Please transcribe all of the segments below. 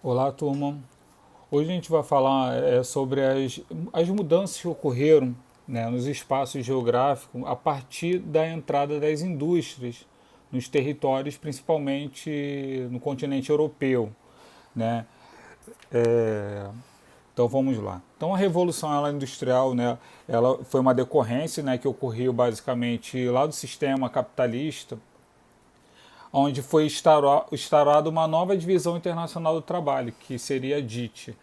Olá, turma. Hoje a gente vai falar sobre as mudanças que ocorreram, né, nos espaços geográficos a partir da entrada das indústrias nos territórios, principalmente no continente europeu, né? É, então vamos lá. Então a revolução industrial, né, ela foi uma decorrência, né, que ocorreu basicamente lá do sistema capitalista, onde foi instaurada uma nova divisão internacional do trabalho, que seria a DIT,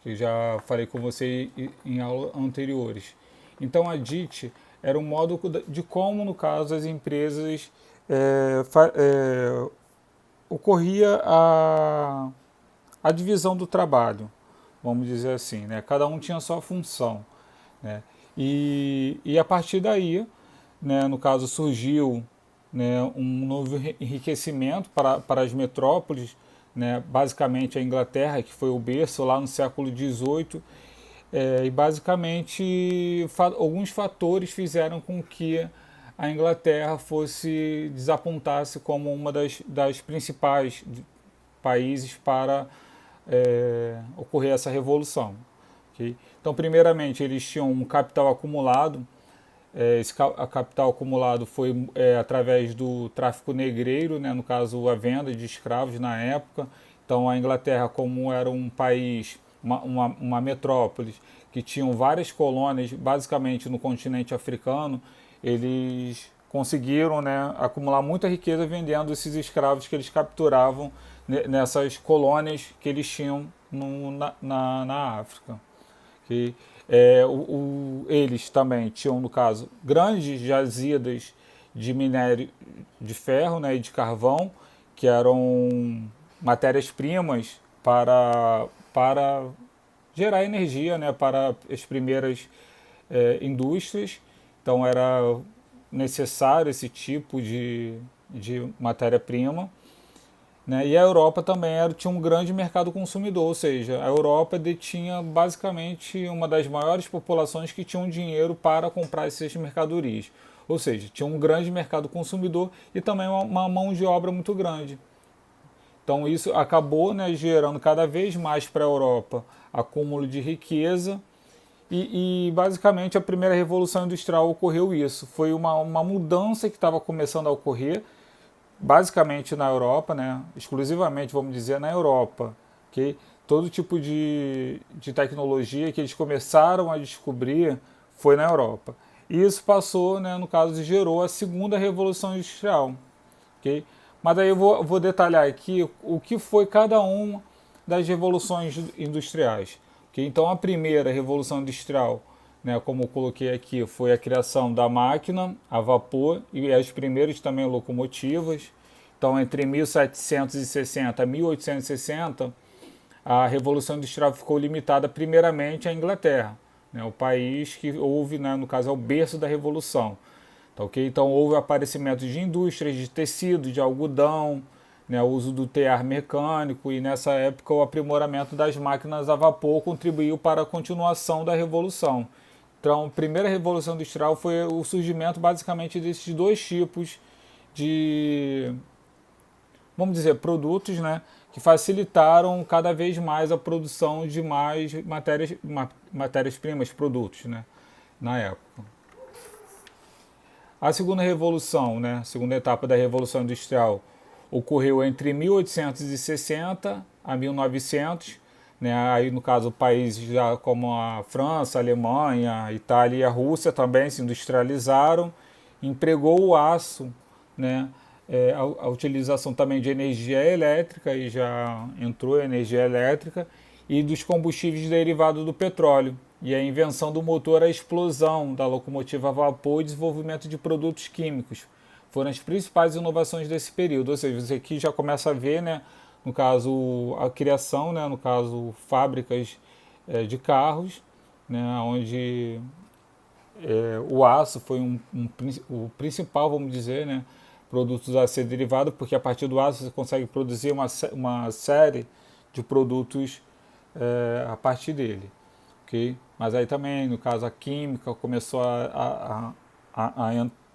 que eu já falei com você em aulas anteriores. Então a DIT era um modo de como, no caso, as empresas ocorria a divisão do trabalho, vamos dizer assim, né? Cada um tinha sua função, né? E a partir daí, né, no caso, surgiu, né, um novo enriquecimento para as metrópoles, né, basicamente a Inglaterra, que foi o berço lá no século XVIII, e basicamente alguns fatores fizeram com que a Inglaterra desapontasse como uma das principais países para ocorrer essa revolução. Okay? Então, primeiramente, eles tinham um capital acumulado. Esse capital acumulado foi através do tráfico negreiro, né, no caso a venda de escravos na época. Então a Inglaterra, como era um país, uma metrópole, que tinham várias colônias, basicamente no continente africano, eles conseguiram, né, acumular muita riqueza vendendo esses escravos que eles capturavam nessas colônias que eles tinham na África. Que eles também tinham, no caso, grandes jazidas de minério de ferro, né, e de carvão, que eram matérias-primas para gerar energia, né, para as primeiras indústrias. Então era necessário esse tipo de matéria-prima, né? E a Europa também tinha um grande mercado consumidor, ou seja, a Europa detinha basicamente uma das maiores populações que tinham dinheiro para comprar essas mercadorias. Ou seja, tinha um grande mercado consumidor e também uma mão de obra muito grande. Então isso acabou, né, gerando cada vez mais para a Europa acúmulo de riqueza e basicamente a primeira revolução industrial ocorreu isso. Foi uma mudança que estava começando a ocorrer basicamente na Europa, né, exclusivamente, vamos dizer, na Europa, okay? Todo tipo de tecnologia que eles começaram a descobrir foi na Europa. E isso passou, né, no caso, gerou a segunda revolução industrial, okay? Mas aí eu vou detalhar aqui o que foi cada uma das revoluções industriais. Okay? Então a primeira revolução industrial, né, como eu coloquei aqui, foi a criação da máquina a vapor e as primeiras também locomotivas. Então, entre 1760 e 1860, a Revolução Industrial ficou limitada primeiramente à Inglaterra, né, o país que houve, né, no caso, é o berço da Revolução. Tá, okay? Então, houve o aparecimento de indústrias de tecido, de algodão, né, o uso do tear mecânico e, nessa época, o aprimoramento das máquinas a vapor contribuiu para a continuação da Revolução. Então, a primeira Revolução Industrial foi o surgimento, basicamente, desses dois tipos de, vamos dizer, produtos, né, que facilitaram cada vez mais a produção de mais matérias-primas, produtos, né, na época. A segunda revolução, né, a segunda etapa da Revolução Industrial, ocorreu entre 1860 a 1900, né, aí no caso países já como a França, a Alemanha, a Itália e a Rússia também se industrializaram, empregou o aço, né, a utilização também de energia elétrica, e já entrou a energia elétrica, e dos combustíveis derivados do petróleo, e a invenção do motor, a explosão da locomotiva a vapor e desenvolvimento de produtos químicos. Foram as principais inovações desse período, ou seja, você aqui já começa a ver, né, no caso, a criação, né, no caso, fábricas de carros, né, onde o aço foi o principal, vamos dizer, né, produtos a ser derivado, porque a partir do aço você consegue produzir uma série de produtos a partir dele. Okay? Mas aí também, no caso, a química começou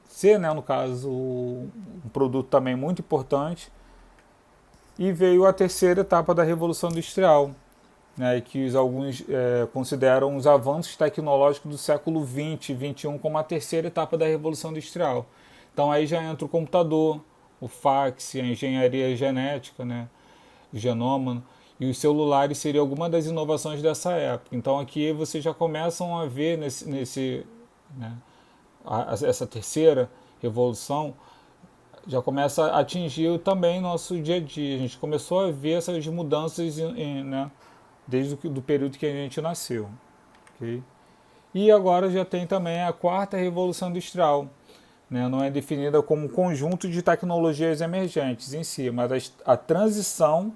ser, né, no caso, um produto também muito importante. E veio a terceira etapa da Revolução Industrial, né, que alguns consideram os avanços tecnológicos do século XX e XXI como a terceira etapa da Revolução Industrial. Então aí já entra o computador, o fax, a engenharia genética, né, o genoma, e os celulares seriam algumas das inovações dessa época. Então aqui vocês já começam a ver né, essa terceira revolução já começa a atingir também nosso dia a dia. A gente começou a ver essas mudanças, né, desde o período que a gente nasceu. Okay? E agora já tem também a quarta revolução industrial. Né? Não é definida como um conjunto de tecnologias emergentes em si, mas a transição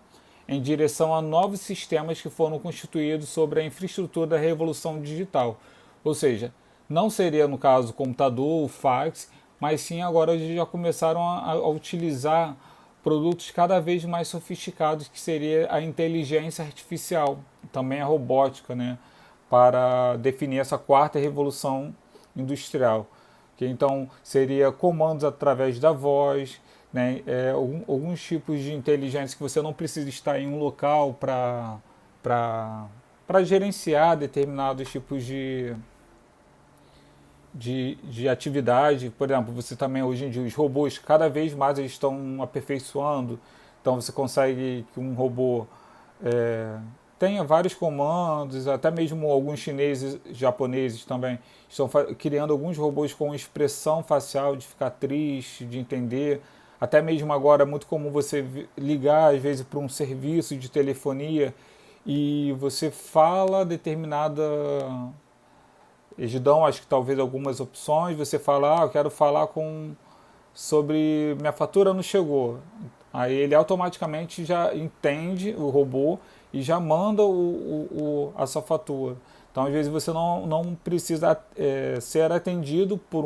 em direção a novos sistemas que foram constituídos sobre a infraestrutura da revolução digital. Ou seja, não seria no caso o computador, o fax, mas sim agora eles já começaram a utilizar produtos cada vez mais sofisticados, que seria a inteligência artificial, também a robótica, né, para definir essa quarta revolução industrial. Que então seria comandos através da voz, né, alguns tipos de inteligência que você não precisa estar em um local para gerenciar determinados tipos de atividade. Por exemplo, você também hoje em dia, os robôs cada vez mais eles estão aperfeiçoando, então você consegue que um robô tenha vários comandos, até mesmo alguns chineses, japoneses também estão criando alguns robôs com expressão facial de ficar triste, de entender. Até mesmo agora é muito comum você ligar às vezes para um serviço de telefonia e você fala determinada. Eles dão, acho que talvez algumas opções. Você fala, eu quero falar sobre minha fatura não chegou. Aí ele automaticamente já entende o robô e já manda a sua fatura. Então, às vezes, você não precisa ser atendido por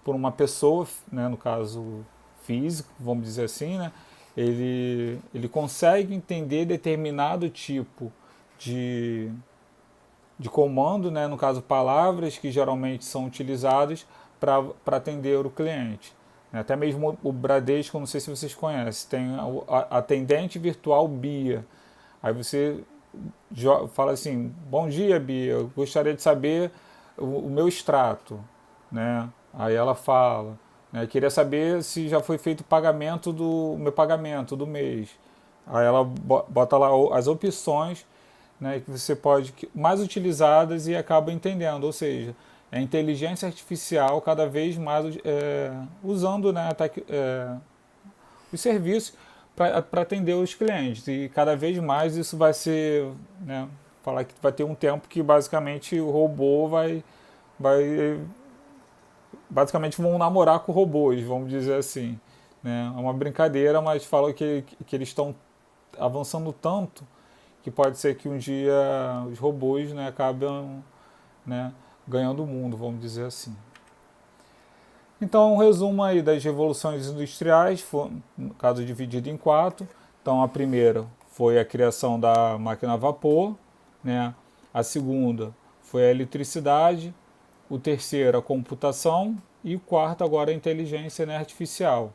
uma pessoa, né, no caso físico, vamos dizer assim, né? Ele consegue entender determinado tipo de, de comando, né, no caso palavras que geralmente são utilizadas para atender o cliente. Até mesmo o Bradesco, não sei se vocês conhecem, tem a atendente virtual Bia. Aí você fala assim, bom dia Bia, eu gostaria de saber o meu extrato. Né? Aí ela fala, né, queria saber se já foi feito o pagamento do meu pagamento do mês. Aí ela bota lá as opções, né, que você pode mais utilizadas e acaba entendendo, ou seja, a inteligência artificial cada vez mais usando, né, os serviços para atender os clientes, e cada vez mais isso vai ser, né, falar que vai ter um tempo que basicamente o robô vai basicamente vão namorar com robôs, vamos dizer assim, né? É uma brincadeira, mas falam que eles estão avançando tanto que pode ser que um dia os robôs, né, acabem, né, ganhando o mundo, vamos dizer assim. Então, um resumo aí das revoluções industriais, foi, no caso dividido em quatro. Então, a primeira foi a criação da máquina a vapor, né? A segunda foi a eletricidade, o terceiro a computação e o quarto agora a inteligência, né, artificial.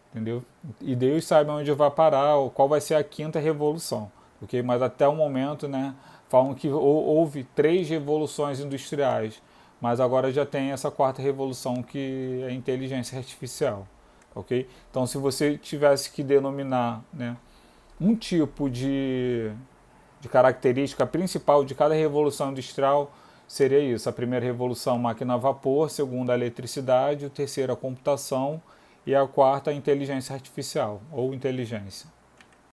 Entendeu? E Deus sabe onde vai parar, qual vai ser a quinta revolução. Okay? Mas até o momento, né, falam que houve 3 revoluções industriais, mas agora já tem essa quarta revolução, que é a inteligência artificial. Okay? Então, se você tivesse que denominar, né, um tipo de característica principal de cada revolução industrial, seria isso: a primeira revolução, máquina a vapor; a segunda, a eletricidade; a terceira, a computação; e a quarta, a inteligência artificial ou inteligência.